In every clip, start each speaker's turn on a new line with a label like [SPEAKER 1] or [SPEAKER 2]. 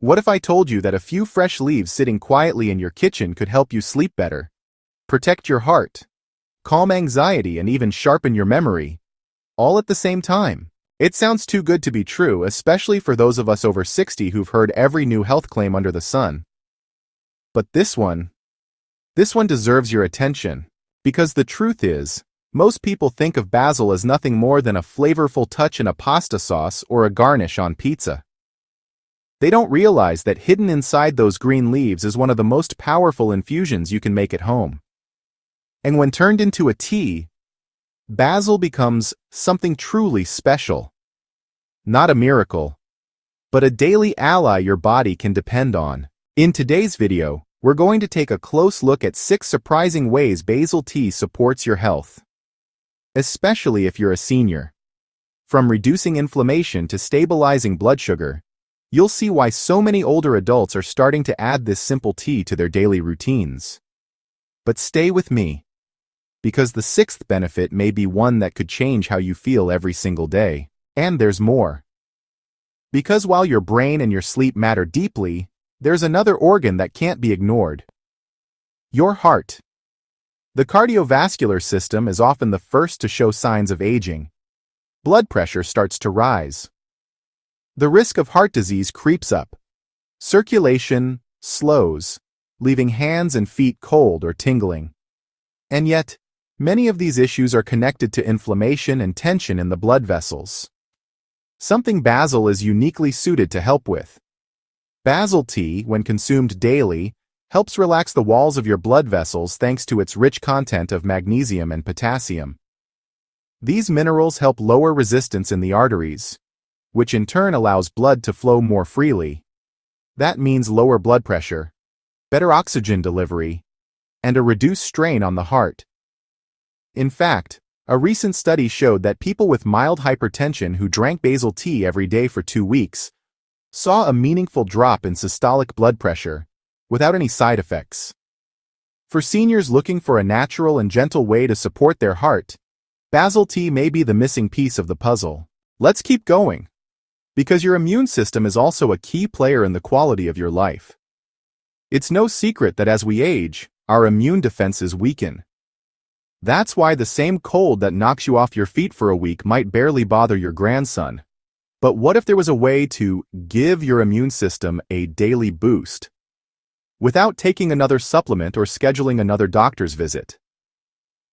[SPEAKER 1] What if I told you that a few fresh leaves sitting quietly in your kitchen could help you sleep better, protect your heart, calm anxiety, and even sharpen your memory, all at the same time? It sounds too good to be true, especially for those of us over 60 who've heard every new health claim under the sun. But this one deserves your attention, because the truth is, most people think of basil as nothing more than a flavorful touch in a pasta sauce or a garnish on pizza. They don't realize that hidden inside those green leaves is one of the most powerful infusions you can make at home. And when turned into a tea, basil becomes something truly special. Not a miracle, but a daily ally your body can depend on. In today's video, we're going to take a close look at 6 surprising ways basil tea supports your health, especially if you're a senior. From reducing inflammation to stabilizing blood sugar, you'll see why so many older adults are starting to add this simple tea to their daily routines. But stay with me, because the 6th benefit may be one that could change how you feel every single day. And there's more. Because while your brain and your sleep matter deeply, there's another organ that can't be ignored: your heart. The cardiovascular system is often the first to show signs of aging. Blood pressure starts to rise. The risk of heart disease creeps up. Circulation slows, leaving hands and feet cold or tingling. And yet, many of these issues are connected to inflammation and tension in the blood vessels. Something basil is uniquely suited to help with. Basil tea, when consumed daily, helps relax the walls of your blood vessels thanks to its rich content of magnesium and potassium. These minerals help lower resistance in the arteries, which in turn allows blood to flow more freely. That means lower blood pressure, better oxygen delivery, and a reduced strain on the heart. In fact, a recent study showed that people with mild hypertension who drank basil tea every day for 2 weeks saw a meaningful drop in systolic blood pressure without any side effects. For seniors looking for a natural and gentle way to support their heart, basil tea may be the missing piece of the puzzle. Let's keep going, because your immune system is also a key player in the quality of your life. It's no secret that as we age, our immune defenses weaken. That's why the same cold that knocks you off your feet for a week might barely bother your grandson. But what if there was a way to give your immune system a daily boost without taking another supplement or scheduling another doctor's visit?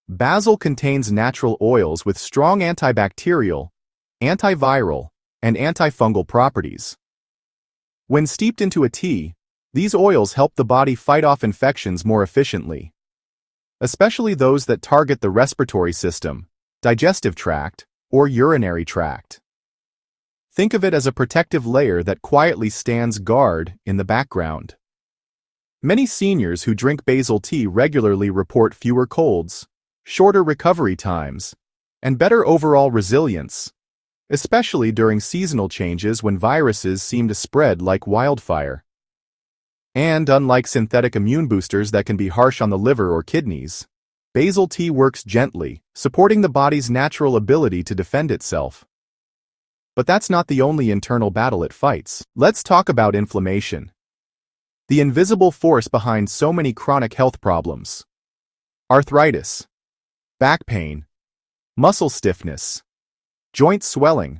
[SPEAKER 1] Basil contains natural oils with strong antibacterial, antiviral, and antifungal properties. When steeped into a tea, these oils help the body fight off infections more efficiently, especially those that target the respiratory system, digestive tract, or urinary tract. Think of it as a protective layer that quietly stands guard in the background. Many seniors who drink basil tea regularly report fewer colds, shorter recovery times, and better overall resilience, especially during seasonal changes when viruses seem to spread like wildfire. And unlike synthetic immune boosters that can be harsh on the liver or kidneys, basil tea works gently, supporting the body's natural ability to defend itself. But that's not the only internal battle it fights. Let's talk about inflammation, the invisible force behind so many chronic health problems. Arthritis, back pain, muscle stiffness, joint swelling,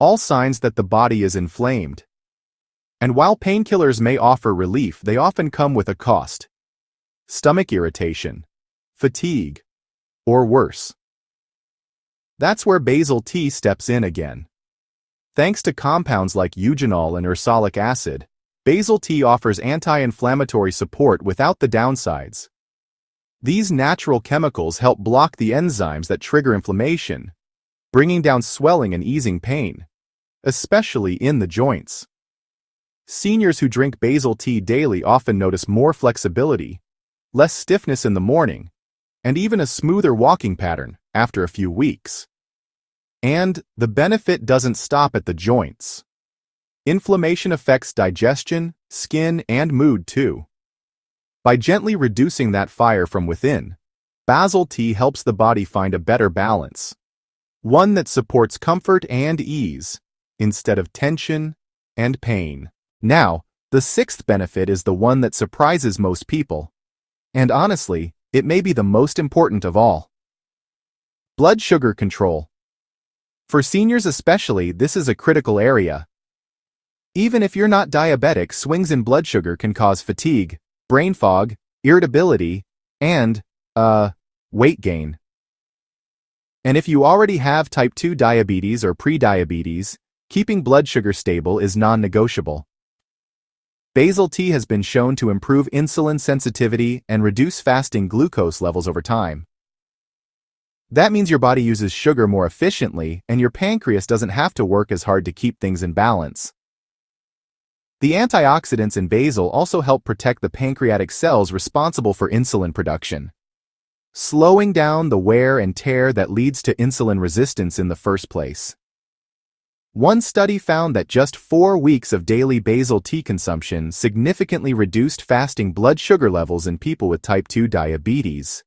[SPEAKER 1] all signs that the body is inflamed. And while painkillers may offer relief, they often come with a cost: stomach irritation, fatigue, or worse. That's where basil tea steps in again. Thanks to compounds like eugenol and ursolic acid, basil tea offers anti-inflammatory support without the downsides. These natural chemicals help block the enzymes that trigger inflammation, bringing down swelling and easing pain, especially in the joints. Seniors who drink basil tea daily often notice more flexibility, less stiffness in the morning, and even a smoother walking pattern after a few weeks. And the benefit doesn't stop at the joints. Inflammation affects digestion, skin, and mood too. By gently reducing that fire from within, basil tea helps the body find a better balance, one that supports comfort and ease instead of tension and pain. Now, the sixth benefit is the one that surprises most people. And honestly, it may be the most important of all. Blood sugar control. For seniors especially, this is a critical area. Even if you're not diabetic, swings in blood sugar can cause fatigue, brain fog, irritability, and, weight gain. And if you already have type 2 diabetes or prediabetes, keeping blood sugar stable is non-negotiable. Basil tea has been shown to improve insulin sensitivity and reduce fasting glucose levels over time. That means your body uses sugar more efficiently and your pancreas doesn't have to work as hard to keep things in balance. The antioxidants in basil also help protect the pancreatic cells responsible for insulin production, slowing down the wear and tear that leads to insulin resistance in the first place. One study found that just 4 weeks of daily basil tea consumption significantly reduced fasting blood sugar levels in people with type 2 diabetes.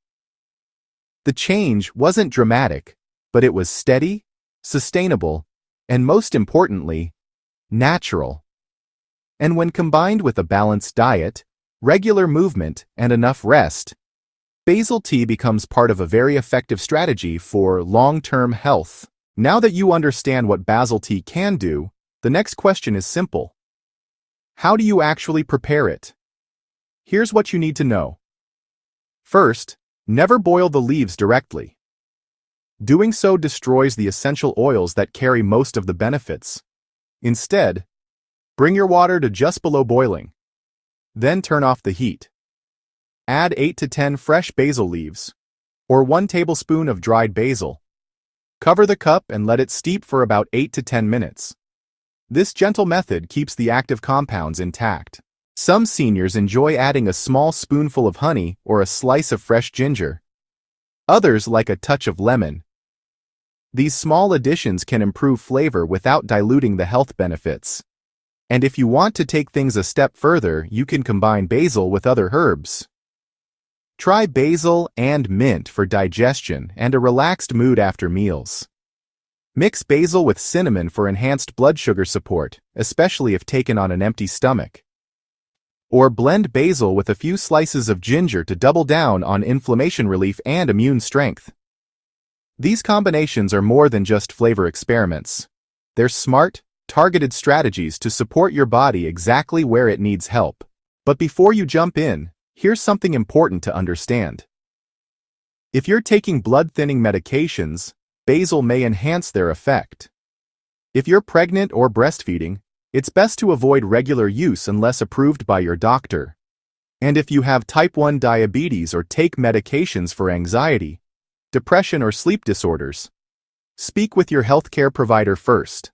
[SPEAKER 1] The change wasn't dramatic, but it was steady, sustainable, and most importantly, natural. And when combined with a balanced diet, regular movement, and enough rest, basil tea becomes part of a very effective strategy for long-term health. Now that you understand what basil tea can do, the next question is simple. How do you actually prepare it? Here's what you need to know. First, never boil the leaves directly. Doing so destroys the essential oils that carry most of the benefits. Instead, bring your water to just below boiling. Then turn off the heat. Add 8 to 10 fresh basil leaves, or 1 tablespoon of dried basil. Cover the cup and let it steep for about 8 to 10 minutes. This gentle method keeps the active compounds intact. Some seniors enjoy adding a small spoonful of honey or a slice of fresh ginger. Others like a touch of lemon. These small additions can improve flavor without diluting the health benefits. And if you want to take things a step further, you can combine basil with other herbs. Try basil and mint for digestion and a relaxed mood after meals. Mix basil with cinnamon for enhanced blood sugar support, especially if taken on an empty stomach. Or blend basil with a few slices of ginger to double down on inflammation relief and immune strength. These combinations are more than just flavor experiments. They're smart, targeted strategies to support your body exactly where it needs help. But before you jump in, here's something important to understand. If you're taking blood-thinning medications, basil may enhance their effect. If you're pregnant or breastfeeding, it's best to avoid regular use unless approved by your doctor. And if you have type 1 diabetes or take medications for anxiety, depression, or sleep disorders, speak with your healthcare provider first.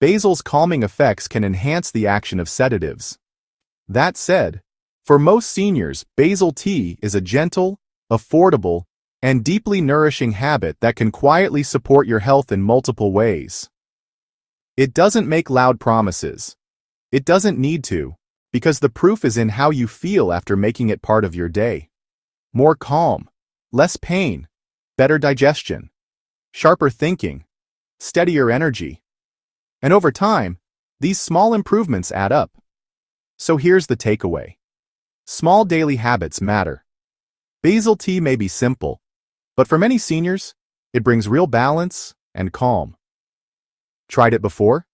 [SPEAKER 1] Basil's calming effects can enhance the action of sedatives. That said, for most seniors, basil tea is a gentle, affordable, and deeply nourishing habit that can quietly support your health in multiple ways. It doesn't make loud promises. It doesn't need to, because the proof is in how you feel after making it part of your day. More calm, less pain, better digestion, sharper thinking, steadier energy. And over time, these small improvements add up. So here's the takeaway. Small daily habits matter. Basil tea may be simple, but for many seniors, it brings real balance and calm. Tried it before?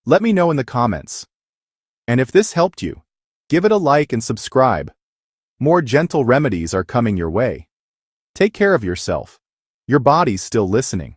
[SPEAKER 1] Let me know in the comments. And if this helped you, give it a like and subscribe. More gentle remedies are coming your way. Take care of yourself. Your body's still listening.